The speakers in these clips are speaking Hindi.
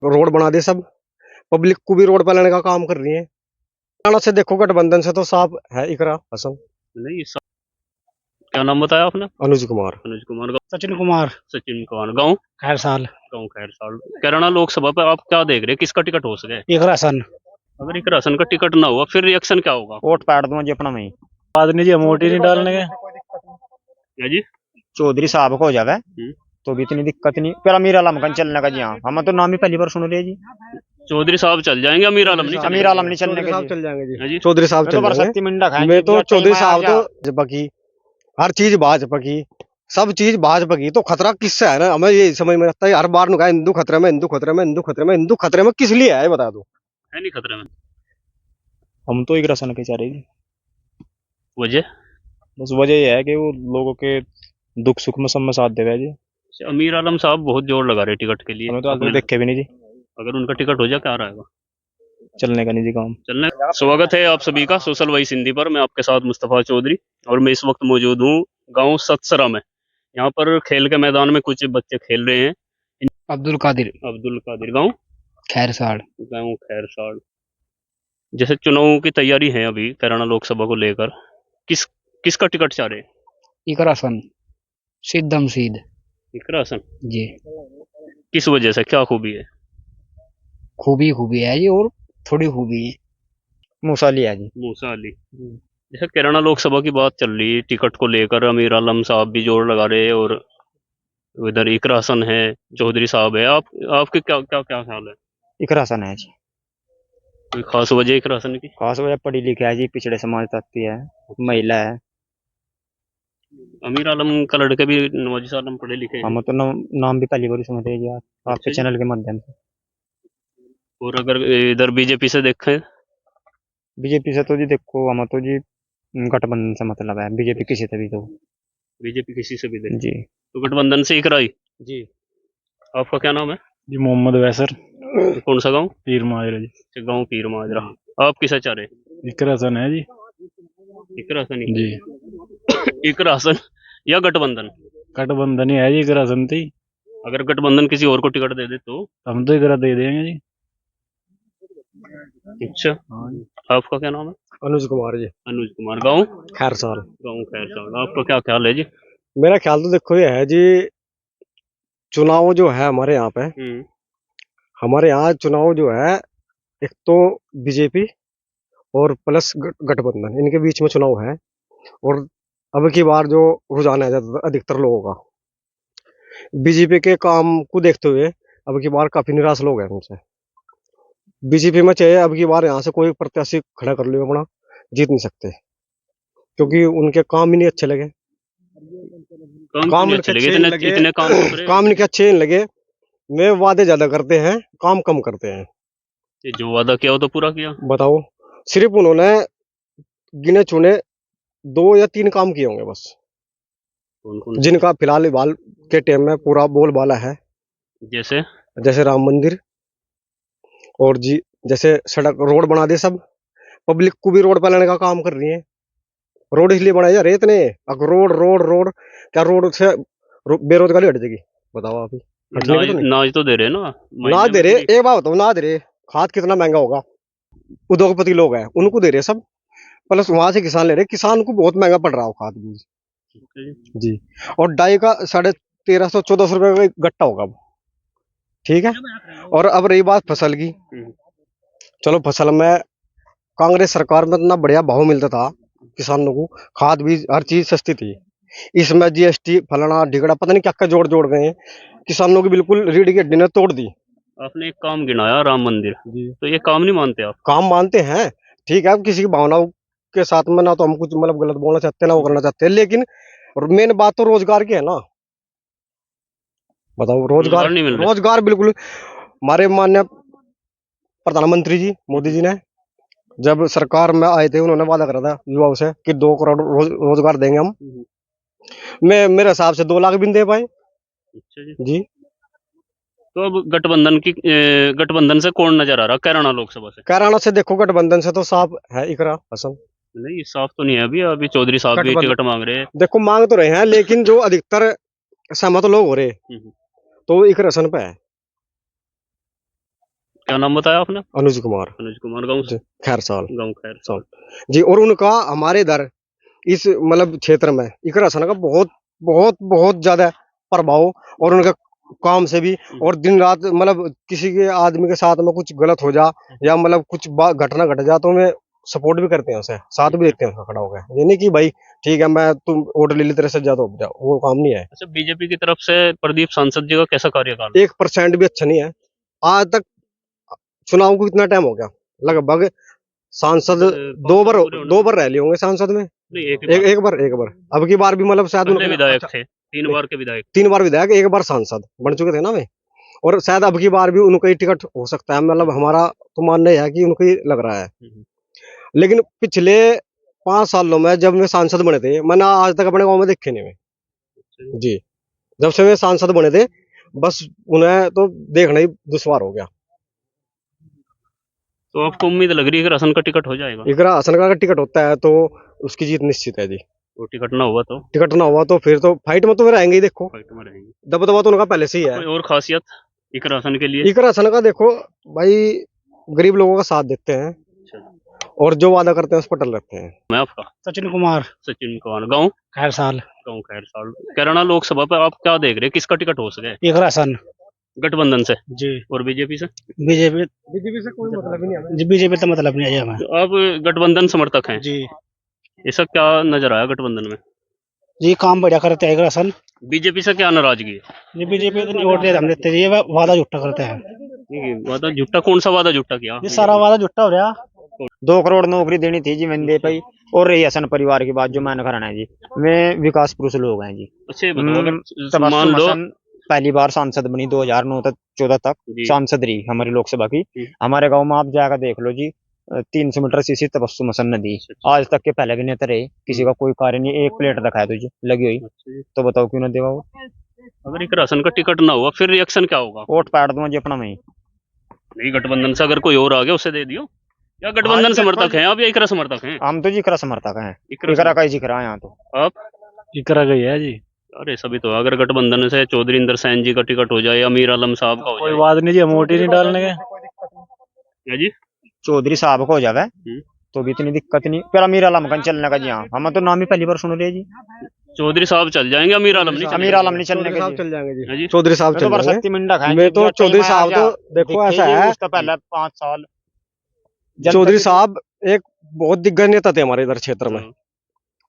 रोड बना दे सब, पब्लिक को भी रोड पर लाने का काम कर रही है। हरियाणा से देखो, गठबंधन से तो साफ है इकरा हसन। नहीं क्या नाम बताया आपने? अनुज कुमार। अनुज कुमार। सचिन कुमार। सचिन कुमार। गाँव? खैरसाल। गाँव खैरसाल। कैराना लोकसभा पे आप क्या देख रहे हैं, किसका टिकट हो सके? एक राशन। अगर एक राशन का टिकट ना हुआ फिर रिएक्शन क्या होगा? वोट पाट दूंगा जी अपना, मैं बाद नहीं जी, हम वोट ही नहीं डालने गए। क्या जी? चौधरी साहब को हो जावे तो भी इतनी दिक्कत नहीं। फिर अमीर आलम का चलने का जी, हाँ हम तो नाम ही पहली बार सुन रहे जी। चौधरी साहब चल जाएंगे, अमीर आलम नहीं अमीर आलम नहीं चलने का जी। चल जाएंगे हाँ जी, जी। चौधरी साहब चल जाएंगे। बरसती मिंडा खाएंगे मैं तो जी, चौधरी टाइम साहब आया तो भाजपा की, हर चीज भाजपा की, सब चीज भाजपा की। तो खतरा किससे है ना, हमें ये समझ में आता है। हर बार नुका हिंदू खतरे में, हिंदू खतरे में, हिंदू खतरे में, हिंदू खतरे में किस लिए है, ये बता दो। है नहीं खतरे में? हम तो एक राशन के चाह रहे जी। वजह? बस वजह यह है कि वो लोगों के दुख सुख में सब में साथ देवे जी। अमीर आलम साहब बहुत जोर लगा रहे टिकट के लिए। हमें तो आज तक देखे भी नहीं जी। अगर उनका टिकट हो जाए क्या रहेगा? चलने का नहीं जी काम। चलने। स्वागत है आप सभी का सोशल वॉइस हिंदी पर। मैं आपके साथ मुस्तफा चौधरी और मैं इस वक्त मौजूद हूँ गांव सतसरा में। यहाँ पर खेल के मैदान में कुछ बच्चे खेल रहे हैं। अब्दुल कादिर। अब्दुल कादिर। गाँव खैरसाल। गाँव खैरसाल। जैसे चुनाव की तैयारी है अभी कैराना लोकसभा को लेकर, किस किसका टिकट चाह रहे हैं? एक राशन सिद्धम सीध इकरा हसन। जी। किस वजह से, क्या खूबी है? खूबी है जी, और थोड़ी खूबी है। मूसाली है जी। मूसा अली। जैसे कैराना लोकसभा की बात चल रही है, टिकट को लेकर अमीर आलम साहब भी जोर लगा रहे हैं और इधर इकरा हसन है, चौधरी साहब है। आपके क्या क्या क्या ख्याल है? एक राशन है जी। कोई खास वजह इकरा हसन की? खास वजह पढ़ी लिखी है जी, पिछड़े समाज तत्व है, महिला है। अमीर आलम का लड़के भी नवाजिश आलम पढ़े लिखे हैं। हम तो नाम भी पहली बार सुन रहे जी यार, आपके चैनल के माध्यम से। और अगर इधर बीजेपी से देखें? बीजेपी से तो जी देखो, हम तो जी गठबंधन से मतलब है, बीजेपी किसी से भी तो बीजेपी किसी से भी देखें जी। तो गठबंधन से इकरा ही। जी। आपका क्या नाम है? जी मोहम्मद वैसर। कौन सा गाँव? पीर माजरा जी। अच्छा, गाँव पीर माजरा। आप किसे चाह रहे? इकरा हसन है जी। इकरा हसन ही। जी। इकरा हसन या गठबंधन? गठबंधन ही है जी, इकरा हसन थी। अगर गठबंधन किसी और को टिकट दे दे तो? हम तो इकरा दे देंगे जी। अच्छा। आपका क्या नाम है? अनुज कुमार जी। अनुज कुमार। गाँव? खैरसाल। गाँव खैरसाल। आपका क्या ख्याल है जी? मेरा ख्याल तो देखो ये है जी, चुनाव जो है हमारे यहाँ पे, हमारे यहाँ चुनाव जो है, एक तो बीजेपी और प्लस गठबंधन, इनके बीच में चुनाव है। और अब की बार जो रुझान है अधिकतर लोगों का बीजेपी के काम को देखते हुए, अब की बार काफी निराश लोग हैं उनसे। बीजेपी में चाहिए अब की बार यहाँ से कोई प्रत्याशी खड़ा कर लो अपना, जीत नहीं सकते, क्योंकि उनके काम ही नहीं अच्छे लगे। काम नहीं अच्छे लगे, इतने काम तो करे। काम नहीं अच्छे नहीं लगे। वे वादे ज्यादा करते हैं, काम कम करते हैं। ये जो वादा किया वो तो पूरा किया। बताओ, सिर्फ उन्होंने गिने चुने 2 या 3 काम किए होंगे बस, कौन कौन? जिनका फिलहाल बाल के टाइम में पूरा बोलबाला है। जैसे? जैसे राम मंदिर, और जी जैसे सड़क रोड बना दे सब, पब्लिक को भी रोड पर लाने का काम कर रही है। रोड इसलिए बनाए जा रहे इतने, अगर रोड रोड रोड क्या रोड से बेरोजगारी हट जाएगी? बताओ आप ही। नाज तो दे रहे ना? ना दे रहे, एक बात बताओ, ना दे रहे। खाद कितना महंगा होगा, उद्योगपति लोग हैं उनको दे रहे सब, प्लस वहां से किसान ले रहे, किसान को बहुत महंगा पड़ रहा हो खाद बीज जी। और डाई का 1350-1400 रुपए का गट्टा होगा अब, ठीक है। और अब रही बात फसल की, चलो फसल में कांग्रेस सरकार में इतना बढ़िया भाव मिलता था किसानों को, खाद बीज हर चीज सस्ती थी। इसमें जीएसटी फलाना ढिगड़ा पता नहीं क्या क्या जोड़ जोड़ गए, किसानों की बिल्कुल रीढ़ की हड्डी ने तोड़ दी। आपने एक काम गिनाया, राम मंदिर जी, तो ये काम नहीं मानते आप? काम मानते हैं, ठीक है, किसी की भावनाओं के साथ में ना तो हम कुछ मतलब गलत बोलना चाहते हैं ना वो करना चाहते हैं, लेकिन मेन बात तो रोजगार की है ना। बताओ, रोजगार नहीं मिल रहा। रोजगार बिल्कुल। हमारे माननीय प्रधानमंत्री जी मोदी जी ने जब सरकार में आए थे, उन्होंने वादा करा था युवाओं से कि 2 करोड़ रोजगार देंगे हम। मेरे हिसाब से 2 लाख भी नहीं दे पाए। अच्छा जी। जी। तो अब गठबंधन से कौन नजर आ रहा कैराना लोकसभा से? कैराना से देखो, गठबंधन से तो साफ है इकरा हसन। नहीं, साफ तो नहीं है अभी। अभी चौधरी साहब भी टिकट मांग रहे हैं। देखो मांग तो रहे हैं, लेकिन जो अधिकतर सहमत लोग हो रहे तो इकरा हसन पे है। क्या नाम बताया आपने? अनुज कुमार अनुज कुमार, गाँव से? खैरसाल गाँव खैर। साल जी। और उनका हमारे इधर इस मतलब क्षेत्र में इकरा हसन का बहुत बहुत बहुत ज्यादा प्रभाव, और उनका काम से भी। और दिन रात मतलब किसी के आदमी के साथ में कुछ गलत हो जा या मतलब कुछ घटना घट जा तो मैं सपोर्ट भी करते हैं उसे, साथ भी देते हैं उसका खड़ा होकर। ये नहीं कि भाई ठीक है मैं तुम ऑर्डर ले ली तेरे से ज्यादा हो जाओ, वो काम नहीं है। अच्छा, बीजेपी की तरफ से प्रदीप सांसद जी का कैसा कार्यकाल है? 1% भी अच्छा नहीं है आज तक। चुनाव को कितना टाइम हो गया, लगभग सांसद दो बार पूरे होने 2 बार रह लिए होंगे सांसद में। नहीं, एक ही एक बार। एक बार एक बार अब की बार भी मतलब शायद पहले उनको विधायक थे, 3 बार के विधायक। 3 बार विधायक, 1 बार सांसद बन चुके थे ना वे। और शायद अब की बार भी उनका ही टिकट हो सकता है, मतलब हमारा तो मानना है कि उनको ही लग रहा है। लेकिन पिछले 5 सालों में जब वे सांसद बने थे, मैंने आज तक अपने गांव में देखे नहीं वे जी। जब से वे सांसद बने थे बस उन्हें तो देखना ही दुश्वार हो गया। तो आपको उम्मीद लग रही है कि राशन का टिकट हो जाएगा? इकरा हसन का टिकट होता है तो उसकी जीत निश्चित है जी। वो टिकट ना हुआ तो टिकट ना हुआ तो फिर तो फाइट में तो वे रहेंगे ही। देखो फाइट में रहेंगे। दबदबा तो उनका पहले से ही है। कोई और खासियत एक राशन के लिए? इकरा हसन का देखो भाई, गरीब लोगों का साथ देते हैं और जो वादा करते हैं उस पर टल रहते हैं। मैं आपका सचिन कुमार सचिन कुमार, गाँव खैरसाल गाँव खैरसाल। कैराना लोकसभा पे आप क्या देख रहे हैं, किसका टिकट हो सके इकरा हसन गठबंधन से जी। और बीजेपी से? बीजेपी से कोई मतलब ही नहीं है जी, बीजेपी तो मतलब नहीं है हमें तो आप गठबंधन समर्थक हैं जी। ऐसा क्या नजर आया गठबंधन में? जी काम बढ़िया करते हैं इकरा हसन बीजेपी से क्या नाराजगी है? जी। बीजेपी तो नहीं वोट दे हम देते हैं, ये वादा झूठा करते हैं। नहीं, वादा झूठा? कौन सा वादा झूठा किया? ये सारा वादा झूठा हो रहा। 2 करोड़ नौकरी देनी थी जी, मैंने दे पाई। और रही हसन परिवार की बात जो मैंने कराना है जी, वे विकास पुरुष लोग हैं जी। अच्छा ये बताओ, अगर तबस्सुम मान लो हसन पहली बार सांसद बनी 2009 तक 14 तक जी। सांसद रही हमारी लोकसभा की। हमारे गांव में आप जाकर देख लो जी, 300 मीटर सीसी तबस्सुम हसन नदी आज तक के पहले के नेता रहे, किसी का कोई कार्य नहीं। एक प्लेट रखा है तुझे लगी हुई, तो बताओ क्यों ना देगा वो। अगर एक राशन का टिकट ना हुआ फिर रिएक्शन क्या होगा? वोट पाट दूंगा जी अपना मैं। नहीं, गठबंधन से अगर कोई और आ गया उसे दे दियो। या गठबंधन समर्थक हैं आप या इकरा समर्थक हैं? हम तो जी इकरा समर्थक हैं, इकरा इकरा का ही जिक्र है यहाँ तो। आप? इकरा गई है जी। अरे सभी तो अगर गठबंधन से चौधरी इंदर सैन जी का टिकट हो जाए, अमीर आलम साहब का हो कोई जाए। बात नहीं जी, हम वोट ही नहीं डालने के। या जी चौधरी साहब को हो जावे तो भी इतनी दिक्कत नहीं। फिर अमीर आलम का चलने का जी, हाँ हम तो नाम ही पहली बार सुन रहे जी। चौधरी साहब चल जाएंगे, अमीर आलम नहीं अमीर आलम नहीं चलने का जी। चल जाएंगे हाँ जी। जी। चौधरी साहब मैं चल तो जाएंगे। बरसती मिंडा खाएंगे मैं तो जी, चौधरी अच्छा साहब ही तो मैं देखो दिखे ऐसा जी, है, उससे पहले 5 साल चौधरी साहब एक बहुत दिग्गज नेता थे हमारे इधर क्षेत्र में,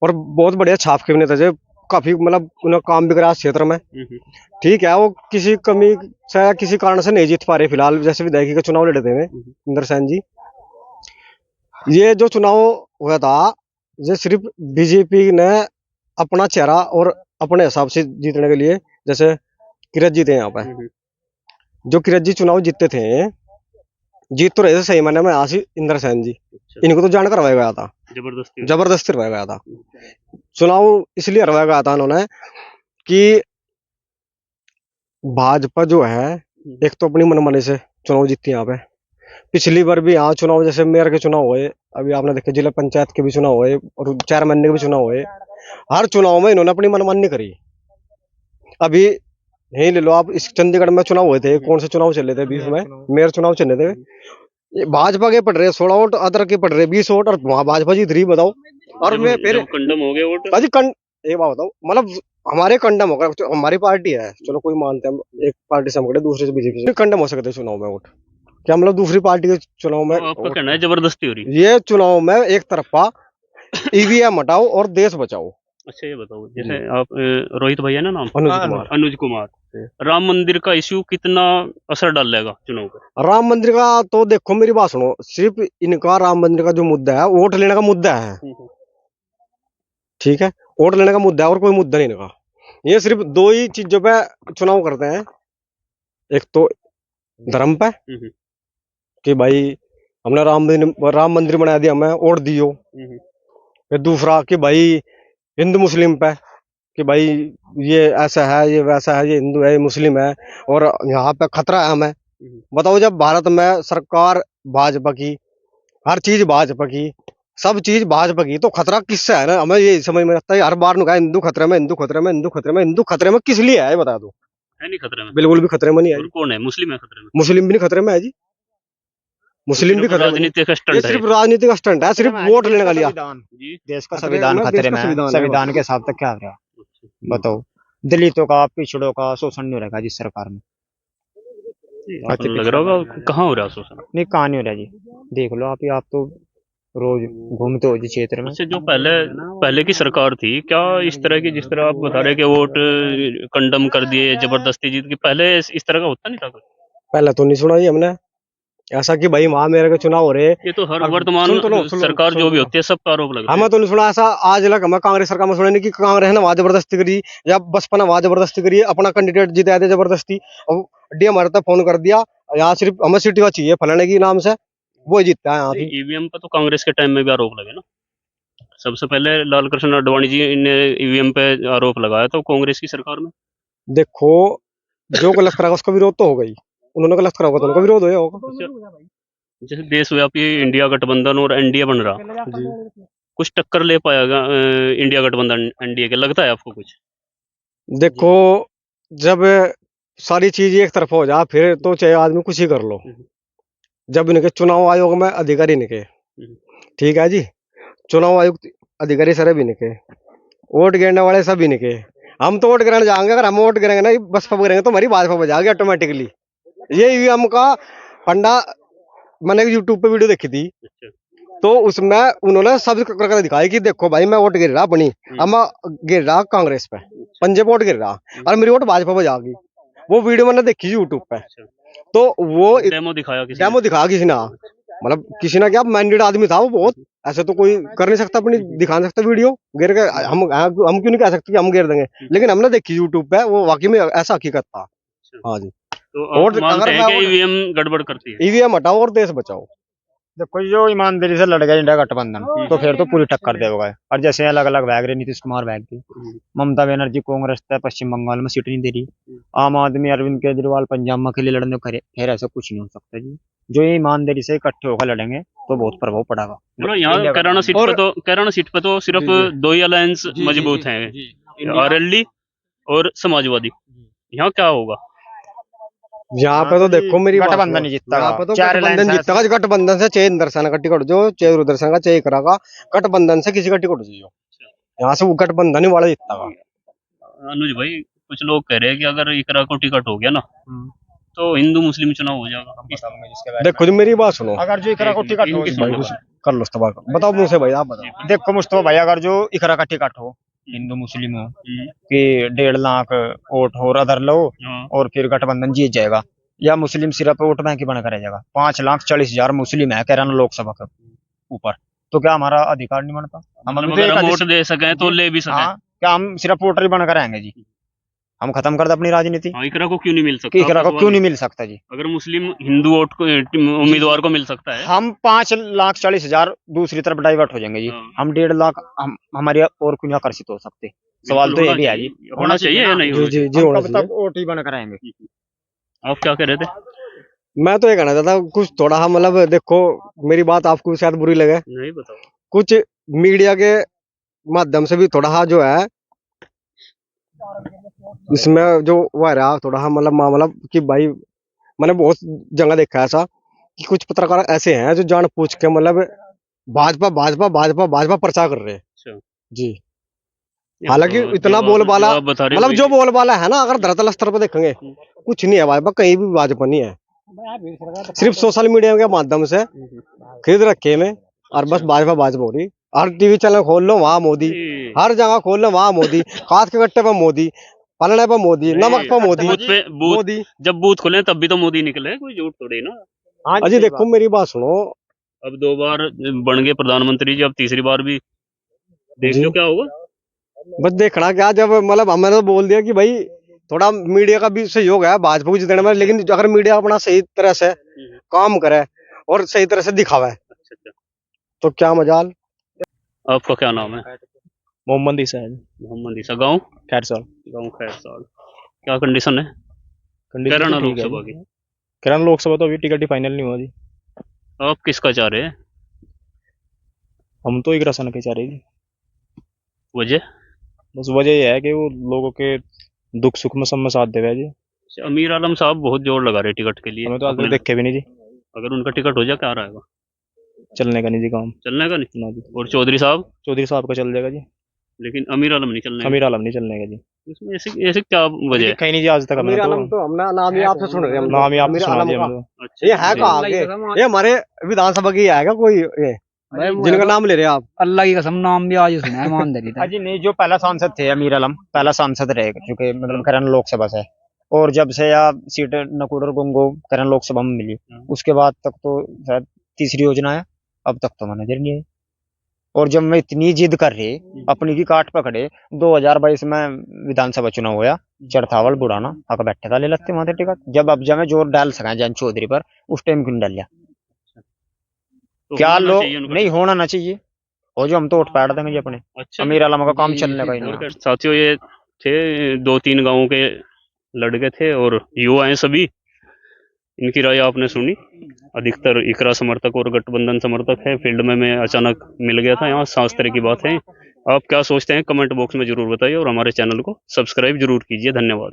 और बहुत बढ़िया छाप के भी नेता थे। काफी मतलब उन्होंने काम भी करा इस क्षेत्र में। ठीक है, वो किसी कमी से या किसी कारण से नहीं जीत पा रहे फिलहाल, जैसे विधायकी का चुनाव लड़े थे इंदर सैन जी। ये जो चुनाव हुआ था ये सिर्फ बीजेपी ने अपना चेहरा और अपने हिसाब से जीतने के लिए, जैसे किरत जी थे यहाँ पे, जो किरत जी चुनाव जीतते थे, जीत तो रहे थे सही मायने में यहाँ से इंदर सैन जी। इनको तो जान करवाया गया था, जबरदस्ती करवाया गया था। चुनाव इसलिए हरवाया गया था उन्होंने कि भाजपा जो है एक तो अपनी मनमानी से चुनाव जीतती है यहाँ पे। पिछली बार भी यहाँ चुनाव, जैसे मेयर के चुनाव हुए, अभी आपने देखे जिला पंचायत के भी चुनाव हुए और चेयरमैन के भी चुनाव हुए। हर चुनाव में इन्होंने अपनी मनमानी करी। अभी यही ले लो आप, इस चंडीगढ़ में चुनाव हुए थे, कौन से चुनाव चले थे बीच में, मेयर चुनाव चले थे। ये भाजपा के पड़ रहे 16 वोट, अदर के पड़ रहे 20 वोट, और वहां भाजपा जीत रही, बताओ। और मैं फिर कंडम हो गया वोट। अजी एक बात बताओ, मतलब हमारे कंडम होगा, हमारी पार्टी है, चलो कोई मानते हैं, एक पार्टी से हम खड़े, दूसरे से बीजेपी से कंडम हो सकते हैं चुनाव में वोट। क्या मतलब दूसरी पार्टी के चुनाव में? तो आपका कहना है जबरदस्ती हो रही? ये चुनाव में एक तरफा ईवीएम हटाओ और देश बचाओ। अच्छा ये बताओ, जैसे आप रोहित भैया ना नाम, अनुज कुमार, राम मंदिर का इश्यू कितना असर डालेगा चुनाव पे? राम मंदिर का तो देखो, मेरी बात सुनो, सिर्फ इनका राम मंदिर का जो मुद्दा है, वोट लेने का मुद्दा है, ठीक है, वोट लेने का मुद्दा है और कोई मुद्दा नहीं इनका। ये सिर्फ 2 ही चीजों पे चुनाव करते हैं, एक तो धर्म पे कि भाई हमने राम मंदिर बना दिया, हमें वोट दियो। फिर दूसरा कि भाई हिंदू मुस्लिम पे कि भाई ये ऐसा है, ये वैसा है, ये हिंदू है, ये मुस्लिम है, और यहाँ पे खतरा है हमें। बताओ, जब भारत में सरकार भाजपा की, हर चीज भाजपा की, सब चीज भाजपा की, तो खतरा किससे है ना, हमें ये समझ में आता है। हर बार नुका हिंदू खतरे में, हिंदू खतरे में, हिंदू खतरे में, हिंदू खतरे में किस लिए है बता दो। है नहीं खतरे में, बिल्कुल भी खतरे में नहीं है। कौन है? मुस्लिम है खतरे में? मुस्लिम भी नहीं खतरे में है जी। मुस्लिम भी सिर्फ खतरे में। राजनीतिक ये स्टंट है। सिर्फ राजनीतिक स्टंट है, सिर्फ वोट लेने का लिया। जी। देश का खतरे संविधान में, खतरे देश का में है। संविधान है संविधान के हिसाब तक क्या हो रहा है बताओ। दलितों का पिछड़ों का शोषण नहीं रहेगा जिस सरकार में। आपको लग रहा होगा कहाँ हो रहा है शोषण? नहीं कहाँ नहीं हो रहा जी, देख लो आप तो रोज घूमते हो जी क्षेत्र में। अच्छा, जो पहले पहले की सरकार थी, क्या इस तरह की, जिस तरह आप बता रहे कि वोट कंडम कर दिए, जबरदस्ती जीत की, पहले इस तरह का होता नहीं था कुछ? पहले तो नहीं सुना जी हमने ऐसा कि भाई वहां मेरे के चुनाव हो रहे। ये तो हर अब वर्तमान सुन तो लो, सुन लो, सरकार सुन जो भी लो। होती है सब का आरोप लगता है। हमें तो नहीं सुना ऐसा आज लग, हमें कांग्रेस सरकार में सुना नहीं कि कांग्रेस ने वहां जबरदस्ती करी या बसपा ने वहां जबरदस्ती करी, अपना कैंडिडेट जिताया थे जबरदस्ती। और डीएम हमारे तक फोन कर दिया, यहाँ सिर्फ हमें सीट का चाहिए फलाने की नाम से, वो जीतता है यहाँ पे। ईवीएम पर तो कांग्रेस के टाइम में भी आरोप लगे ना। सबसे पहले लाल कृष्ण आडवाणी जी ने ईवीएम पे आरोप लगाया था कांग्रेस की सरकार में। देखो जो गलत करा उसका विरोध तो होगा ही, उन्होंने गलत करा होगा तो उनका विरोध होगा। जैसे देशव्यापी इंडिया गठबंधन और एनडीए बन रहा, कुछ टक्कर ले पाएगा इंडिया गठबंधन एनडीए के, लगता है आपको कुछ? देखो जब सारी चीज एक तरफ हो जा फिर तो चाहे आदमी कुछ ही कर लो। जब इनके चुनाव आयोग में अधिकारी निके, ठीक है जी, चुनाव आयुक्त अधिकारी सारे भी निके, वोट गिरने वाले सभी निके। हम तो वोट गिराने जाएंगे, अगर हम वोट गिरेंगे ना बसपा गिरेंगे तो हमारी भाजपा बजाएगी ऑटोमेटिकली। ये ईवीएम का फंडा मैंने यूट्यूब पे वीडियो देखी थी, तो उसमें उन्होंने सब करके दिखाया कि देखो भाई मैं वोट गिर रहा अपनी, अब मैं गिर रहा कांग्रेस पे, पंजे वोट गिर रहा और मेरी वोट भाजपा पे जाएगी। वो वीडियो मैंने देखी यूट्यूब पे, तो वो डेमो दिखाया किसी ने? डेमो दिखा किसी ने, मतलब किसी ने क्या, मैंडेट आदमी था वो बहुत, ऐसे तो कोई कर नहीं सकता, अपनी दिखा नहीं सकता वीडियो गिर के। हम क्यों नहीं कह सकते कि हम गिर देंगे, लेकिन हमने देखी यूट्यूब पे, वो वाकई में ऐसा हकीकत था। हाँ जी। तो आप मानते हैं कि ईवीएम गड़बड़ करती है? ईवीएम हटाओ और देश बचाओ। देखो जो ईमानदारी से लड़ गया इंडिया गठबंधन तो फिर तो पूरी टक्कर देगा। और जैसे अलग अलग भाग रहे, नीतीश कुमार भाग गई, ममता बनर्जी कांग्रेस तक पश्चिम बंगाल में सीट नहीं दे रही, आम आदमी अरविंद केजरीवाल पंजाब में अकेले लड़ने को फिर ऐसा कुछ नहीं हो सकता जी। जो ये ईमानदारी से इकट्ठे होकर लड़ेंगे तो बहुत प्रभाव पड़ेगा। चलो, यहाँ कैराना सीट पे तो सिर्फ दो ही अलायंस मजबूत हैं, आरएलडी और समाजवादी। यहाँ क्या होगा? यहाँ पे तो देखो मेरी बात गठबंधन सुनो, ही जीतता यहाँ पे तो चार गठबंधन alliance जीतता है। गठबंधन से चाहे दर्शन का टिकट जो, चाहे उदर्शन का, चाहे इकरा का, गठबंधन से किसी का टिकट चाहिए, यहाँ से वो गठबंधन ही वाला जीतता है। अनुज भाई, कुछ लोग कह रहे हैं कि अगर इकरा को टिकट हो गया ना तो हिंदू मुस्लिम चुनाव हो जाएगा। देखो जी मेरी बात सुनो, अगर जो इकरा को टिकट हो इनकी भाई कुछ कर लो इस्तेमाल, बताओ मुझसे भाई, आप बताओ। देखो मुस्तफा भाई, अगर जो इकरा का टिकट हो हिंदू मुस्लिम हो कि 1.5 लाख वोट हो अदर लो और फिर गठबंधन जीत जाएगा, या मुस्लिम सिर्फ वोट बैंक ही बना कर रहेगा। 5,40,000 मुस्लिम है कैराना लोकसभा के ऊपर, तो क्या हमारा अधिकार नहीं बनता? हम मतलब अभी अगर तो हम एक वोट दे सकें तो ले भी सकें। हाँ, क्या हम सिर्फ वोटर ही बनकर रहेंगे जी? हम खत्म कर दे अपनी राजनीति। हाँ, इकरा को क्यों नहीं मिल कि सकता? इकरा को आपका क्यों नहीं सवाल मिल सकता जी? अगर मुस्लिम हिंदू वोट को उम्मीदवार को मिल सकता है, हम 5,40,000 दूसरी तरफ डाइवर्ट हो जाएंगे जी। हाँ। हम 1.5 लाख हमारी और क्यों नहीं आकर्षित हो सकते? सवाल तो ये भी है जी। होना चाहिए या नहीं जी होना जी चाहिए? जी हम होना कब चाहिए। तक वोट ही बनकर रहेंगे? आप क्या कह रहे थे? मैं तो ये कहना चाहता हूँ कुछ थोड़ा हाँ, मतलब देखो मेरी बात आपको शायद बुरी लगे, नहीं बताओ। कुछ मीडिया के माध्यम से भी थोड़ा हाँ जो है इसमें जो वो है रहा थोड़ा हाँ, मतलब मामला कि भाई मैंने बहुत जगह देखा है ऐसा कि कुछ पत्रकार ऐसे हैं जो जान पूछ के मतलब भाजपा भाजपा भाजपा भाजपा प्रचार कर रहे हैं अच्छा। जी। ये हालांकि तो इतना जो बोलबाला, आप बता रहे हो मतलब जो बोलबाला है ना, अगर धरातल स्तर पर देखेंगे कुछ नहीं है भाजपा, कहीं भी भाजपा नहीं है, सिर्फ सोशल मीडिया के माध्यम से खरीद रखे में, और बस भाजपा भाजपा हो रही। हर टीवी चैनल खोल लो वहां मोदी, हर जगह खोल लो वहां मोदी, खाद के गट्टे पर मोदी, पलने पर मोदी, नमक पर मोदी, बूथ पे बूथ मोदी। जब बूथ खोले तब भी तो मोदी निकले, कोई झूठ थोड़ी ना। अजी देखो मेरी बात सुनो, अब 2 बार बन गए प्रधानमंत्री जी, अब तीसरी बार भी देख जी। लो क्या होगा। बस देखना क्या, जब मतलब हमने तो बोल दिया कि भाई थोड़ा मीडिया का भी सहयोग है भाजपा को जितने में, लेकिन अगर मीडिया अपना सही तरह से काम करे और सही तरह से दिखावे अच्छा। तो क्या मजाल। आपका क्या नाम है? मोहम्मद ईसा है। मोहम्मद ईसा। गाँव? खैरसाल। गाँव खैरसाल। क्या कंडीशन है कंडीशन कैराना तो ठीक है लोकसभा जी। की? कैराना लोकसभा तो अभी टिकट ही फाइनल नहीं हुआ जी। आप किसका चाह रहे हैं? हम तो एक राशन के चाह रहे जी। वजह? बस वजह यह है कि वो लोगों के दुख सुख में सब में साथ देवे जी। अमीर आलम साहब बहुत जोर लगा रहे टिकट के लिए। हमें तो आज अपने तक देखे भी नहीं जी। अगर उनका टिकट हो जाए क्या रहेगा? चलने का नहीं जी काम। चलने का नहीं। ना जी। और चौधरी साहब? चौधरी साहब का चल जाएगा जी। लेकिन अमीर आलम नहीं चलने का। अमीर आलम नहीं चलने का जी। इसमें ऐसी ऐसी क्या वजह है? दिखा ही नहीं जी आज तक हमने अमीर तो। आलम तो हमने नाम ही आपसे सुन रहे हैं हम तो। नाम ही आपसे अमीर सुना आलम दिया का। हमने तो। अच्छा, ये है जी। कहाँ आगे? ये हमारे विधानसभा की आएगा कोई ये जिनका नाम ले रहे हैं आप? अल्लाह की कसम नाम भी आज सुना है ईमानदारी था। अजी नहीं, जो पहला सांसद थे अमीर आलम, पहला सांसद रह चुके, मतलब करन लोकसभा से। और जब से या सीट नकुड़ और गंगो करन लोकसभा में मिली, उसके बाद तक तो शायद तीसरी योजना है, अब तक तो मैनेजर नहीं है। और जब मैं इतनी जिद कर रही अपनी की काट पकड़े, 2022 में विधानसभा चुनाव होया, चरथावल बुढ़ाना हक बैठे था ले लगते वहां टिकट। जब अब जब मैं जोर डाल सका जैन चौधरी पर, उस टाइम क्यों डाल लिया? तो क्या होना लोग चाहिए उनका। नहीं होना ना चाहिए, और जो हम तो वोट पैड़ देंगे जी अपने। अच्छा, अमीर आलम का काम जी, चलने का ही जी, नहीं और है। क्या साथियों, ये थे 2-3 गांवों के लड़के थे और युवा हैं सभी। इनकी राय आपने सुनी। अधिकतर इकरा समर्थक और गठबंधन समर्थक है। फील्ड में मैं अचानक मिल गया था यहाँ, शास्त्र की बात है। आप क्या सोचते हैं कमेंट बॉक्स में जरूर बताइए और हमारे चैनल को सब्सक्राइब जरूर कीजिए। धन्यवाद।